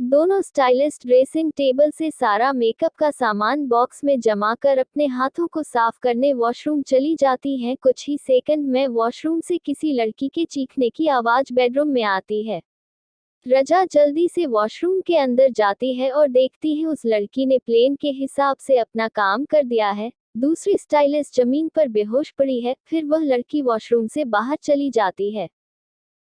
दोनों stylist dressing table से सारा मेकअप का सामान बॉक्स में जमा कर अपने हाथों को साफ करने वॉशरूम चली जाती हैं। कुछ ही सेकंड में वॉशरूम से किसी लड़की के चीखने की आवाज बेडरूम में आती है। रजा जल्दी से वॉशरूम के अंदर जाती है और देखती है उस लड़की ने प्लेन के हिसाब से अपना काम कर दिया है। दूसरी स्टाइलिस्ट जमीन पर बेहोश पड़ी है। फिर वह लड़की वॉशरूम से बाहर चली जाती है।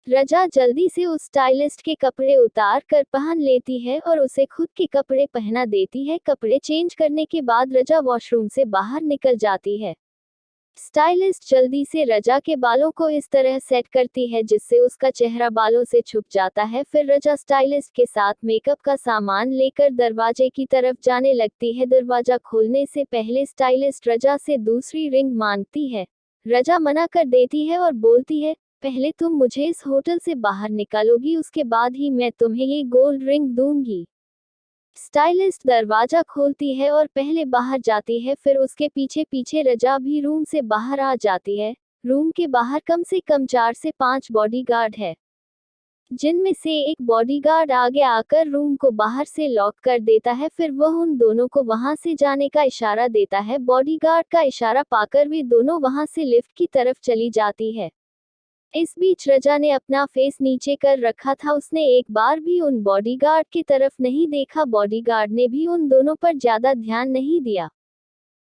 रजा जल्दी से उस स्टाइलिस्ट के कपड़े उतार कर पहन लेती है और उसे खुद के कपड़े पहना देती है। कपड़े चेंज करने के बाद रजा वॉशरूम से बाहर निकल जाती है। स्टाइलिस्ट जल्दी से रजा के बालों को इस तरह सेट करती है जिससे उसका चेहरा बालों से छुप जाता है। फिर रजा स्टाइलिस्ट के साथ मेकअप का सामान लेकर दरवाजे की तरफ जाने लगती है। दरवाजा खोलने से पहले स्टाइलिस्ट रजा से दूसरी रिंग मांगती है। रजा मना कर देती है और बोलती है, पहले तुम मुझे इस होटल से बाहर निकालोगी, उसके बाद ही मैं तुम्हें ये गोल्ड रिंग दूंगी। स्टाइलिस्ट दरवाजा खोलती है और पहले बाहर जाती है। फिर उसके पीछे पीछे रजा भी रूम से बाहर आ जाती है। रूम के बाहर कम से कम 4 से 5 बॉडीगार्ड है, जिनमें से एक बॉडीगार्ड आगे आकर रूम को बाहर से लॉक कर देता है। फिर वह उन दोनों को वहां से जाने का इशारा देता है। बॉडीगार्ड का इशारा पाकर वे दोनों वहां से लिफ्ट की तरफ चली जाती है। इस बीच रजा ने अपना फेस नीचे कर रखा था। उसने एक बार भी उन बॉडीगार्ड की तरफ नहीं देखा। बॉडीगार्ड ने भी उन दोनों पर ज्यादा ध्यान नहीं दिया।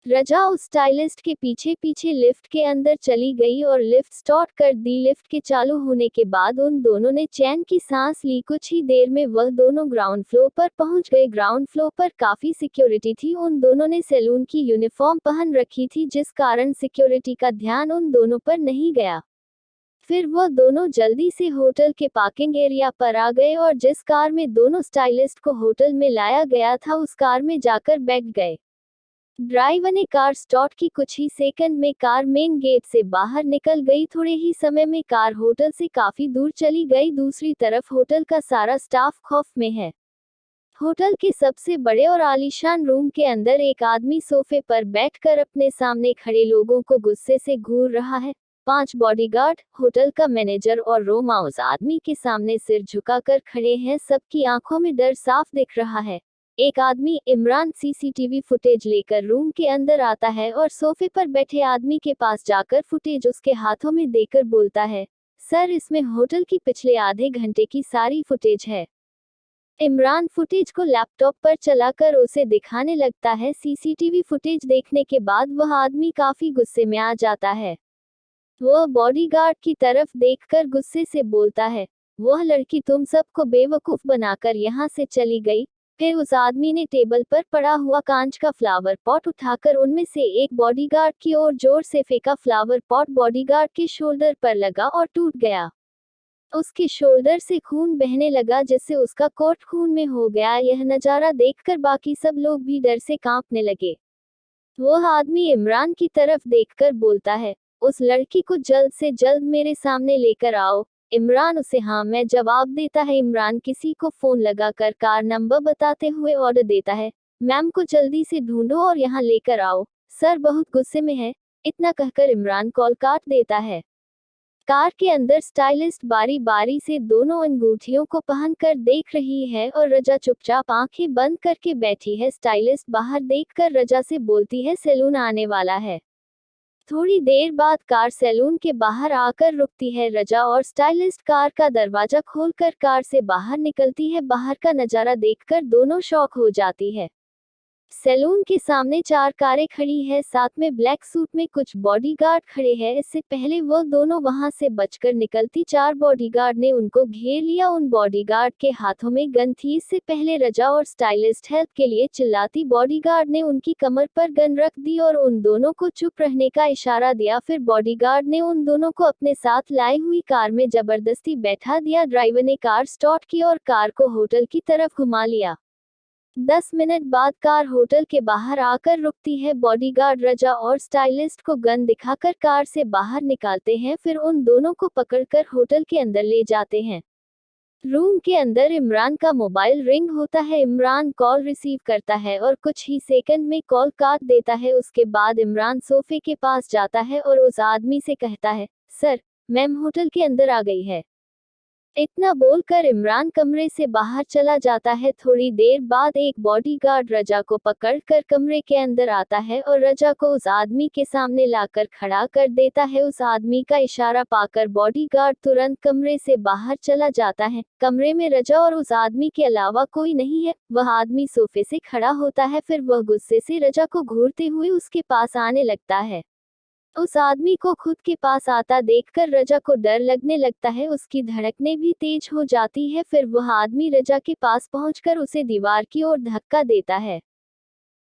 रजा उस स्टाइलिस्ट के पीछे पीछे लिफ्ट के अंदर चली गई और लिफ्ट स्टार्ट कर दी। लिफ्ट के चालू होने के बाद उन दोनों ने चैन की सांस ली। कुछ ही देर में वह दोनों ग्राउंड फ्लोर पर पहुंच गए। ग्राउंड फ्लोर पर काफी सिक्योरिटी थी। उन दोनों ने सैलून की यूनिफॉर्म पहन रखी थी, जिस कारण सिक्योरिटी का ध्यान उन दोनों पर नहीं गया। फिर वह दोनों जल्दी से होटल के पार्किंग एरिया पर आ गए और जिस कार में दोनों स्टाइलिस्ट को होटल में लाया गया था उस कार में जाकर बैठ गए। ड्राइवर ने कार स्टार्ट की। कुछ ही सेकंड में कार मेन गेट से बाहर निकल गई। थोड़े ही समय में कार होटल से काफी दूर चली गई। दूसरी तरफ होटल का सारा स्टाफ खौफ में है। होटल के सबसे बड़े और आलीशान रूम के अंदर एक आदमी सोफे पर बैठकर अपने सामने खड़े लोगों को गुस्से से घूर रहा है। 5 बॉडीगार्ड, होटल का मैनेजर और रोमा उस आदमी के सामने सिर झुकाकर खड़े हैं। सबकी आंखों में डर साफ दिख रहा है। एक आदमी, इमरान, सीसीटीवी फुटेज लेकर रूम के अंदर आता है और सोफे पर बैठे आदमी के पास जाकर फुटेज उसके हाथों में देकर बोलता है, सर, इसमें होटल की पिछले आधे घंटे की सारी फुटेज है। इमरान फुटेज को लैपटॉप पर चलाकर उसे दिखाने लगता है। सीसीटीवी फुटेज देखने के बाद वह आदमी काफी गुस्से में आ जाता है। वह बॉडीगार्ड की तरफ देखकर गुस्से से बोलता है, वह लड़की तुम सबको बेवकूफ बनाकर यहाँ से चली गई। फिर उस आदमी ने टेबल पर पड़ा हुआ कांच का फ्लावर पॉट उठाकर उनमें से एक बॉडीगार्ड की ओर जोर से फेंका। फ्लावर पॉट बॉडीगार्ड के शोल्डर पर लगा और टूट गया। उसके शोल्डर से खून बहने लगा जिससे उसका कोट खून में हो गया। यह नजारा देखकर बाकी सब लोग भी डर से कांपने लगे। वह आदमी इमरान की तरफ देखकर बोलता है, उस लड़की को जल्द से जल्द मेरे सामने लेकर आओ। इमरान उसे हाँ में जवाब देता है। इमरान किसी को फोन लगाकर कार नंबर बताते हुए ऑर्डर देता है, मैम को जल्दी से ढूंढो और यहाँ लेकर आओ, सर बहुत गुस्से में है। इतना कहकर इमरान कॉल काट देता है। कार के अंदर स्टाइलिस्ट बारी बारी से दोनों अंगूठियों को पहनकर देख रही है और रजा चुपचाप आंखें बंद करके बैठी है। स्टाइलिस्ट बाहर देखकर रजा से बोलती है, सैलून आने वाला है। थोड़ी देर बाद कार सैलून के बाहर आकर रुकती है। रजा और स्टाइलिस्ट कार का दरवाजा खोलकर कार से बाहर निकलती है। बाहर का नजारा देखकर दोनों शॉक हो जाती है। सैलून के सामने 4 कारें खड़ी है, साथ में ब्लैक सूट में कुछ बॉडीगार्ड खड़े हैं। इससे पहले वह दोनों वहां से बचकर निकलती 4 बॉडीगार्ड ने उनको घेर लिया। उन बॉडीगार्ड के हाथों में गन थी। इससे पहले रजा और स्टाइलिस्ट हेल्प के लिए चिल्लाती बॉडीगार्ड ने उनकी कमर पर गन रख दी और उन दोनों को चुप रहने का इशारा दिया। फिर बॉडीगार्ड ने उन दोनों को अपने साथ लाई हुई कार में जबरदस्ती बैठा दिया। ड्राइवर ने कार स्टार्ट की और कार को होटल की तरफ घुमा लिया। 10 मिनट बाद कार होटल के बाहर आकर रुकती है। बॉडीगार्ड रजा और स्टाइलिस्ट को गन दिखाकर कार से बाहर निकालते हैं। फिर उन दोनों को पकड़कर होटल के अंदर ले जाते हैं। रूम के अंदर इमरान का मोबाइल रिंग होता है। इमरान कॉल रिसीव करता है और कुछ ही सेकंड में कॉल काट देता है। उसके बाद इमरान सोफे के पास जाता है और उस आदमी से कहता है, सर, मैम होटल के अंदर आ गई है। इतना बोलकर इमरान कमरे से बाहर चला जाता है। थोड़ी देर बाद एक बॉडीगार्ड रजा को पकड़कर कमरे के अंदर आता है और रजा को उस आदमी के सामने लाकर खड़ा कर देता है। उस आदमी का इशारा पाकर बॉडीगार्ड तुरंत कमरे से बाहर चला जाता है। कमरे में रजा और उस आदमी के अलावा कोई नहीं है। वह आदमी सोफे से खड़ा होता है, फिर वह गुस्से से रजा को घूरते हुए उसके पास आने लगता है। उस आदमी को खुद के पास आता देखकर रजा को डर लगने लगता है, उसकी धड़कनें भी तेज हो जाती है। फिर वह आदमी रजा के पास पहुंचकर उसे दीवार की ओर धक्का देता है।